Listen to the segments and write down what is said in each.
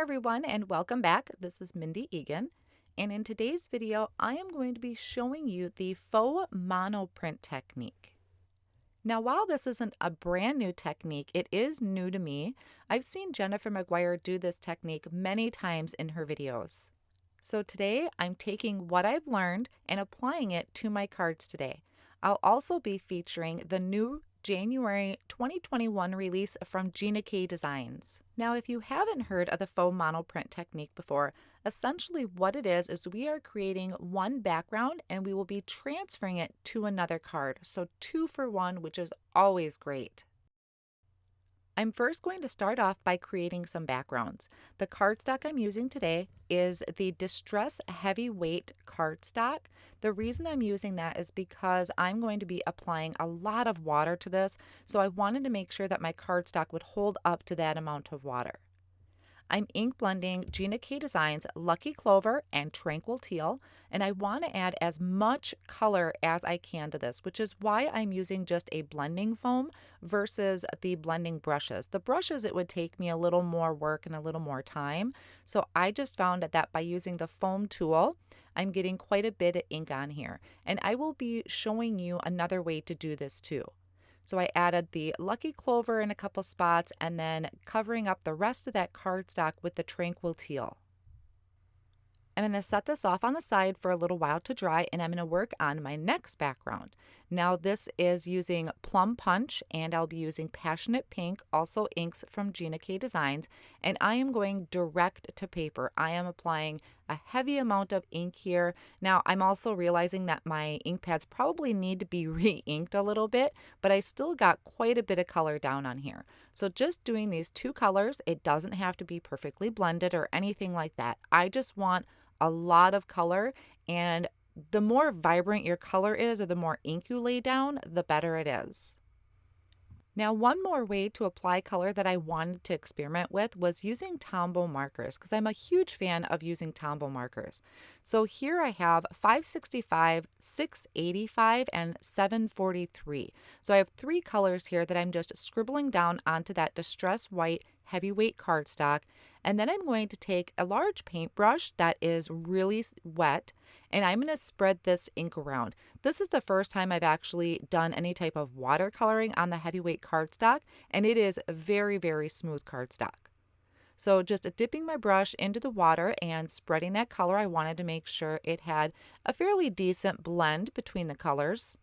everyone, and welcome back. This is Mindy Eggen, and in today's video I am going to be showing you the Faux Monoprint technique. Now, while this isn't a brand new technique, it is new to me. I've seen Jennifer McGuire do this technique many times in her videos. So today I'm taking what I've learned and applying it to my cards today. I'll also be featuring the new January 2021 release from Gina Designs. Now, if you haven't heard of the Faux Monoprint technique before, essentially what it is we are creating one background and we will be transferring it to another card. So 2 for 1, which is always great. I'm first going to start off by creating some backgrounds. The cardstock I'm using today is the Distress Heavyweight cardstock. The reason I'm using that is because I'm going to be applying a lot of water to this, so I wanted to make sure that my cardstock would hold up to that amount of water. I'm ink blending Gina Designs Lucky Clover and Tranquil Teal, and I want to add as much color as I can to this, which is why I'm using just a blending foam versus the blending brushes. The brushes, it would take me a little more work and a little more time, so I just found that by using the foam tool, I'm getting quite a bit of ink on here, and I will be showing you another way to do this too. So I added the Lucky Clover in a couple spots and then covering up the rest of that cardstock with the Tranquil Teal. I'm going to set this off on the side for a little while to dry, and I'm going to work on my next background. Now this is using Plum Punch, and I'll be using Passionate Pink, also inks from Gina Designs, and I am going direct to paper. I am applying a heavy amount of ink here. Now I'm also realizing that my ink pads probably need to be re-inked a little bit, but I still got quite a bit of color down on here. So just doing these 2 colors, it doesn't have to be perfectly blended or anything like that. I just want a lot of color, and the more vibrant your color is or the more ink you lay down, the better it is. Now, one more way to apply color that I wanted to experiment with was using Tombow markers, because I'm a huge fan of using Tombow markers. So here I have 565, 685, and 743. So I have 3 colors here that I'm just scribbling down onto that Distress White Heavyweight cardstock, and then I'm going to take a large paintbrush that is really wet, and I'm going to spread this ink around. This is the first time I've actually done any type of watercoloring on the heavyweight cardstock, and it is very, very smooth cardstock. So just dipping my brush into the water and spreading that color, I wanted to make sure it had a fairly decent blend between the colors.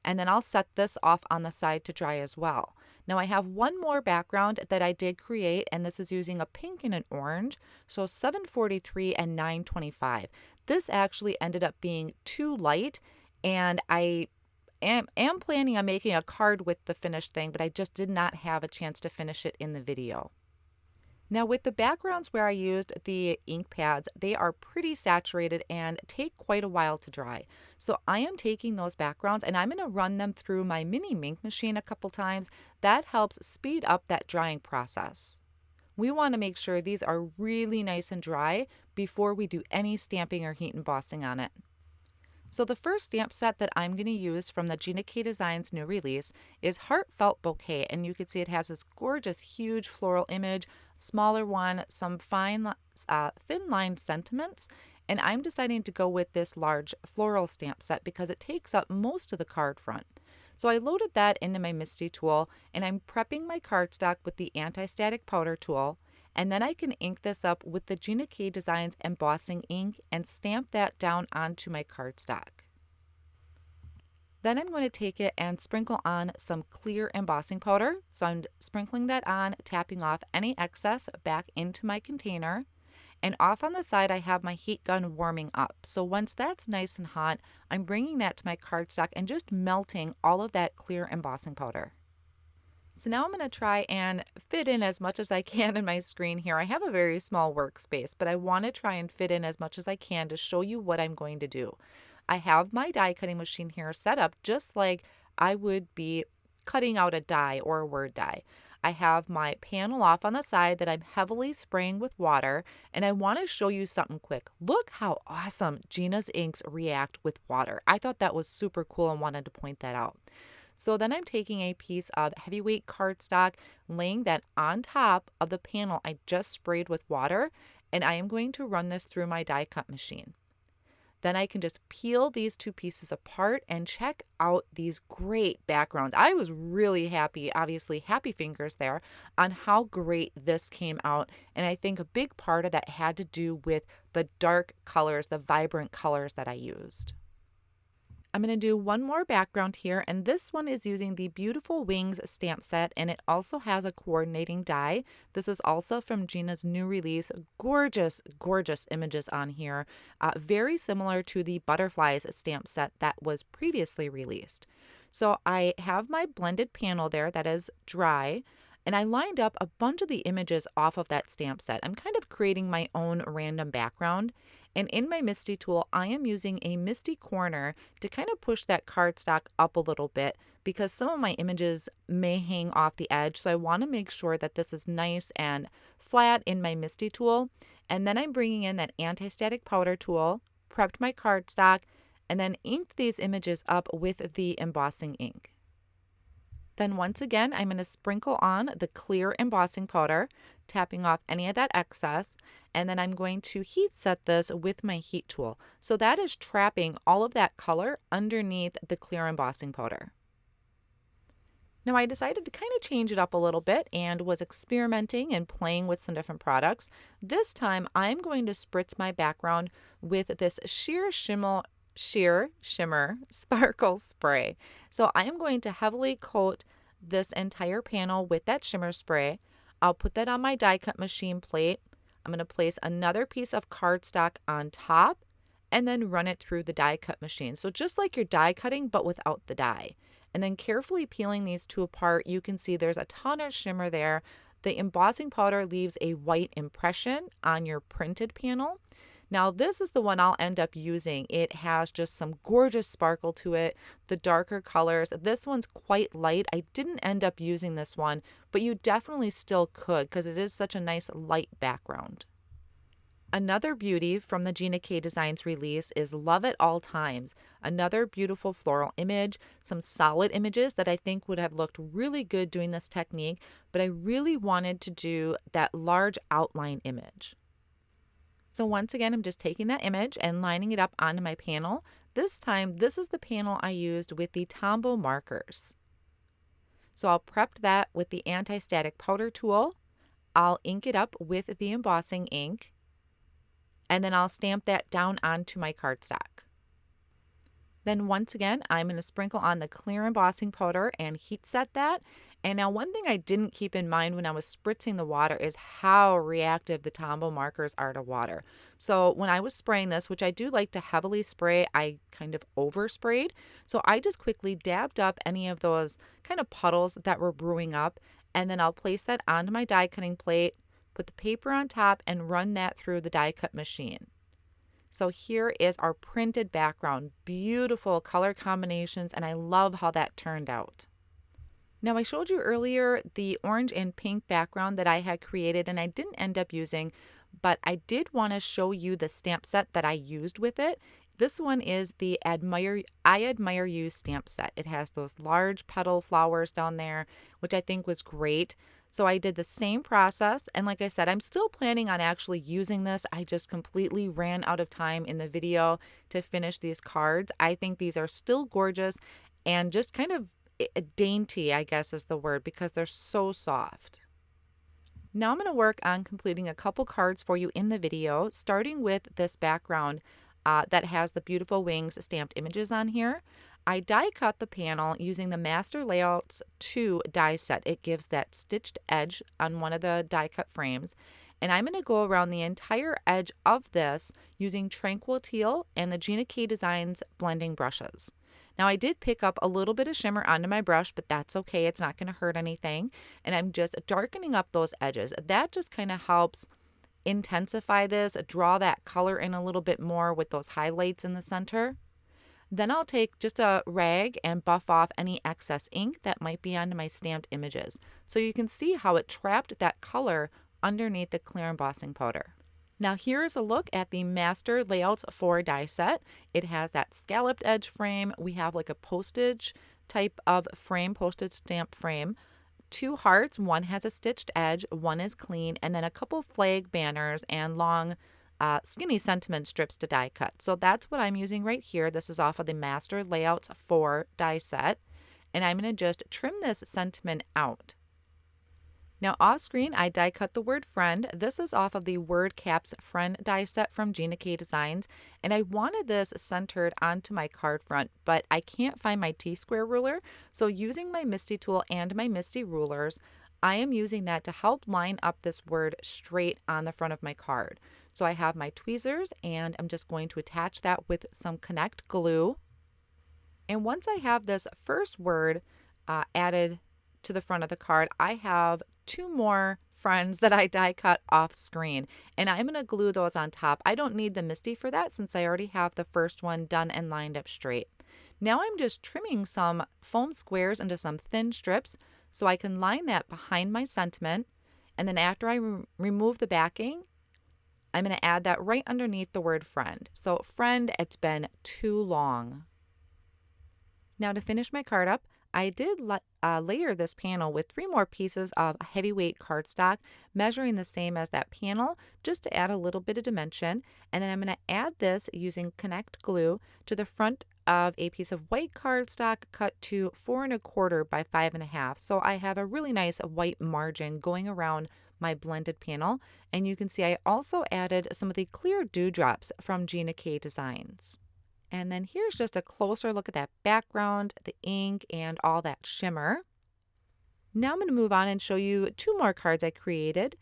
And then I'll set this off on the side to dry as well. Now I have one more background that I did create, and this is using a pink and an orange, so 743 and 925. This actually ended up being too light, and I am planning on making a card with the finished thing, but I just did not have a chance to finish it in the video. Now with the backgrounds where I used the ink pads, they are pretty saturated and take quite a while to dry. So I am taking those backgrounds and I'm going to run them through my mini ink machine a couple times. That helps speed up that drying process. We want to make sure these are really nice and dry before we do any stamping or heat embossing on it. So the first stamp set that I'm going to use from the Gina Designs new release is Heartfelt Bouquet, and you can see it has this gorgeous huge floral image, smaller one, some fine thin line sentiments, and I'm deciding to go with this large floral stamp set because it takes up most of the card front. So I loaded that into my Misty tool, and I'm prepping my cardstock with the anti-static powder tool. And then I can ink this up with the Gina Designs embossing ink and stamp that down onto my cardstock. Then I'm going to take it and sprinkle on some clear embossing powder. So I'm sprinkling that on, tapping off any excess back into my container. And off on the side, I have my heat gun warming up. So once that's nice and hot, I'm bringing that to my cardstock and just melting all of that clear embossing powder. So now I'm going to try and fit in as much as I can in my screen here. I have a very small workspace, but I want to try and fit in as much as I can to show you what I'm going to do. I have my die cutting machine here set up just like I would be cutting out a die or a word die. I have my panel off on the side that I'm heavily spraying with water, and I want to show you something quick. Look how awesome Gina's inks react with water. I thought that was super cool and wanted to point that out. So then I'm taking a piece of heavyweight cardstock, laying that on top of the panel I just sprayed with water, and I am going to run this through my die cut machine. Then I can just peel these two pieces apart and check out these great backgrounds. I was really happy, obviously happy fingers there, on how great this came out. And I think a big part of that had to do with the dark colors, the vibrant colors that I used. I'm going to do one more background here, and this one is using the Beautiful Wings stamp set, and it also has a coordinating die. This is also from Gina's new release. Gorgeous, gorgeous images on here. Very similar to the Butterflies stamp set that was previously released. So I have my blended panel there that is dry, and I lined up a bunch of the images off of that stamp set. I'm kind of creating my own random background. And in my Misty tool, I am using a Misty corner to kind of push that cardstock up a little bit because some of my images may hang off the edge. So I want to make sure that this is nice and flat in my Misty tool. And then I'm bringing in that anti-static powder tool, prepped my cardstock, and then inked these images up with the embossing ink. Then once again, I'm going to sprinkle on the clear embossing powder, tapping off any of that excess, and then I'm going to heat set this with my heat tool. So that is trapping all of that color underneath the clear embossing powder. Now I decided to kind of change it up a little bit and was experimenting and playing with some different products. This time I'm going to spritz my background with this Sheer Shimmer Sparkle Spray. So I am going to heavily coat this entire panel with that shimmer spray. I'll put that on my die cut machine plate. I'm going to place another piece of cardstock on top and then run it through the die cut machine. So just like you're die cutting, but without the die. And then carefully peeling these two apart, you can see there's a ton of shimmer there. The embossing powder leaves a white impression on your printed panel. Now this is the one I'll end up using. It has just some gorgeous sparkle to it, the darker colors. This one's quite light. I didn't end up using this one, but you definitely still could because it is such a nice light background. Another beauty from the Gina K Designs release is Love at All Times. Another beautiful floral image, some solid images that I think would have looked really good doing this technique, but I really wanted to do that large outline image. So once again, I'm just taking that image and lining it up onto my panel. This time, this is the panel I used with the Tombow markers. So I'll prep that with the anti-static powder tool. I'll ink it up with the embossing ink, and then I'll stamp that down onto my cardstock. Then once again, I'm going to sprinkle on the clear embossing powder and heat set that. And now one thing I didn't keep in mind when I was spritzing the water is how reactive the Tombow markers are to water. So when I was spraying this, which I do like to heavily spray, I kind of oversprayed. So I just quickly dabbed up any of those kind of puddles that were brewing up, and then I'll place that onto my die cutting plate, put the paper on top, and run that through the die cut machine. So here is our printed background. Beautiful color combinations, and I love how that turned out. Now I showed you earlier the orange and pink background that I had created and I didn't end up using, but I did want to show you the stamp set that I used with it. This one is the I Admire You stamp set. It has those large petal flowers down there, which I think was great. So I did the same process, and like I said, I'm still planning on actually using this. I just completely ran out of time in the video to finish these cards. I think these are still gorgeous and just kind of dainty, I guess is the word, because they're so soft. Now I'm going to work on completing a couple cards for you in the video, starting with this background that has the Beautiful Wings stamped images on here. I die cut the panel using the Master Layouts 2 die set. It gives that stitched edge on one of the die cut frames. And I'm going to go around the entire edge of this using Tranquil Teal and the Gina K Designs blending brushes. Now I did pick up a little bit of shimmer onto my brush, but that's okay. It's not going to hurt anything. And I'm just darkening up those edges. That just kind of helps intensify this, draw that color in a little bit more with those highlights in the center. Then I'll take just a rag and buff off any excess ink that might be onto my stamped images. So you can see how it trapped that color underneath the clear embossing powder. Now here's a look at the Master Layouts 4 die set. It has that scalloped edge frame. We have like a postage type of frame, postage stamp frame. 2 hearts, one has a stitched edge, one is clean, and then a couple flag banners and long skinny sentiment strips to die cut. So that's what I'm using right here. This is off of the Master Layouts 4 die set, and I'm going to just trim this sentiment out. Now off screen, I die cut the word friend. This is off of the Word Caps Friend die set from Gina Designs, and I wanted this centered onto my card front, but I can't find my T-square ruler, so using my Misty tool and my Misty rulers, I am using that to help line up this word straight on the front of my card. So I have my tweezers, and I'm just going to attach that with some Connect glue. And once I have this first word added to the front of the card, I have 2 more friends that I die cut off screen, and I'm going to glue those on top. I don't need the Misty for that since I already have the first one done and lined up straight. Now I'm just trimming some foam squares into some thin strips so I can line that behind my sentiment, and then after I remove the backing, I'm going to add that right underneath the word friend. So friend, it's been too long. Now to finish my card up, I did layer this panel with 3 more pieces of heavyweight cardstock, measuring the same as that panel, just to add a little bit of dimension. And then I'm going to add this using Connect glue to the front of a piece of white cardstock cut to 4 1/4 by 5 1/2. So I have a really nice white margin going around my blended panel. And you can see I also added some of the clear dewdrops from Gina Designs. And then here's just a closer look at that background, the ink, and all that shimmer. Now I'm going to move on and show you 2 more cards I created.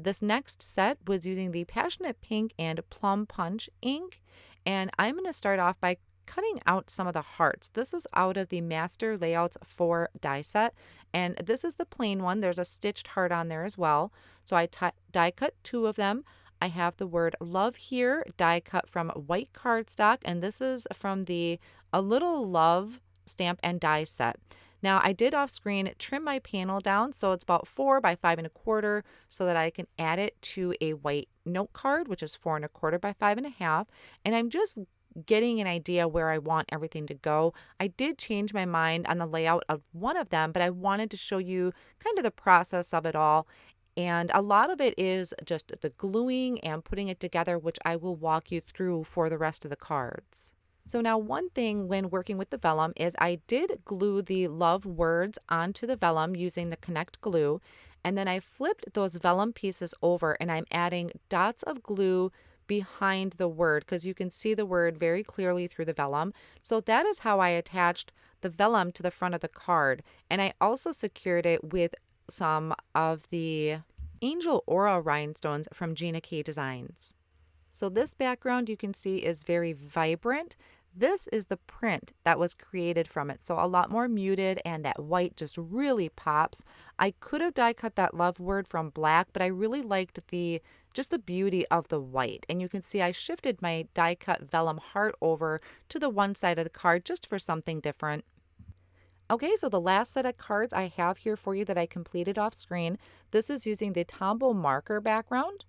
This next set was using the Passionate Pink and Plum Punch ink. And I'm going to start off by cutting out some of the hearts. This is out of the Master Layouts 4 die set. And this is the plain one. There's a stitched heart on there as well. So I die cut 2 of them. I have the word love here, die cut from white cardstock, and this is from the A Little Love stamp and die set. Now I did off screen trim my panel down so it's about 4 by 5 1/4 so that I can add it to a white note card, which is 4 1/4 by 5 1/2. And I'm just getting an idea where I want everything to go. I did change my mind on the layout of one of them, but I wanted to show you kind of the process of it all. And a lot of it is just the gluing and putting it together, which I will walk you through for the rest of the cards. So now one thing when working with the vellum is I did glue the love words onto the vellum using the Connect glue. And then I flipped those vellum pieces over and I'm adding dots of glue behind the word because you can see the word very clearly through the vellum. So that is how I attached the vellum to the front of the card. And I also secured it with some of the Angel Aura rhinestones from Gina Designs. So this background you can see is very vibrant. This is the print that was created from it. So a lot more muted and that white just really pops. I could have die cut that love word from black, but I really liked just the beauty of the white. And you can see I shifted my die cut vellum heart over to the one side of the card just for something different. Okay, so the last set of cards I have here for you that I completed off screen, this is using the Tombow marker background,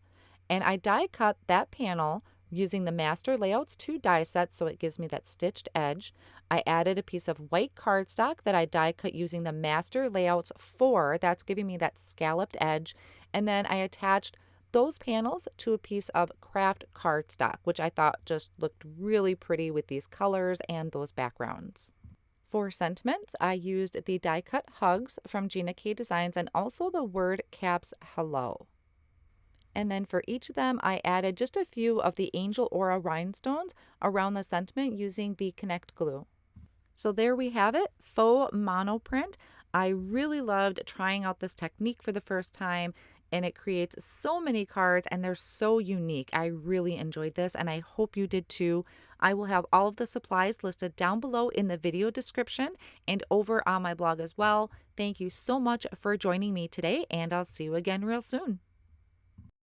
and I die cut that panel using the Master Layouts 2 die set so it gives me that stitched edge. I added a piece of white cardstock that I die cut using the Master Layouts 4, that's giving me that scalloped edge, and then I attached those panels to a piece of craft cardstock, which I thought just looked really pretty with these colors and those backgrounds. For sentiments, I used the die cut hugs from Gina Designs and also the word caps hello. And then for each of them, I added just a few of the Angel Aura rhinestones around the sentiment using the Connect glue. So there we have it, Faux Monoprint. I really loved trying out this technique for the first time, and it creates so many cards and they're so unique. I really enjoyed this and I hope you did too. I will have all of the supplies listed down below in the video description and over on my blog as well. Thank you so much for joining me today, and I'll see you again real soon.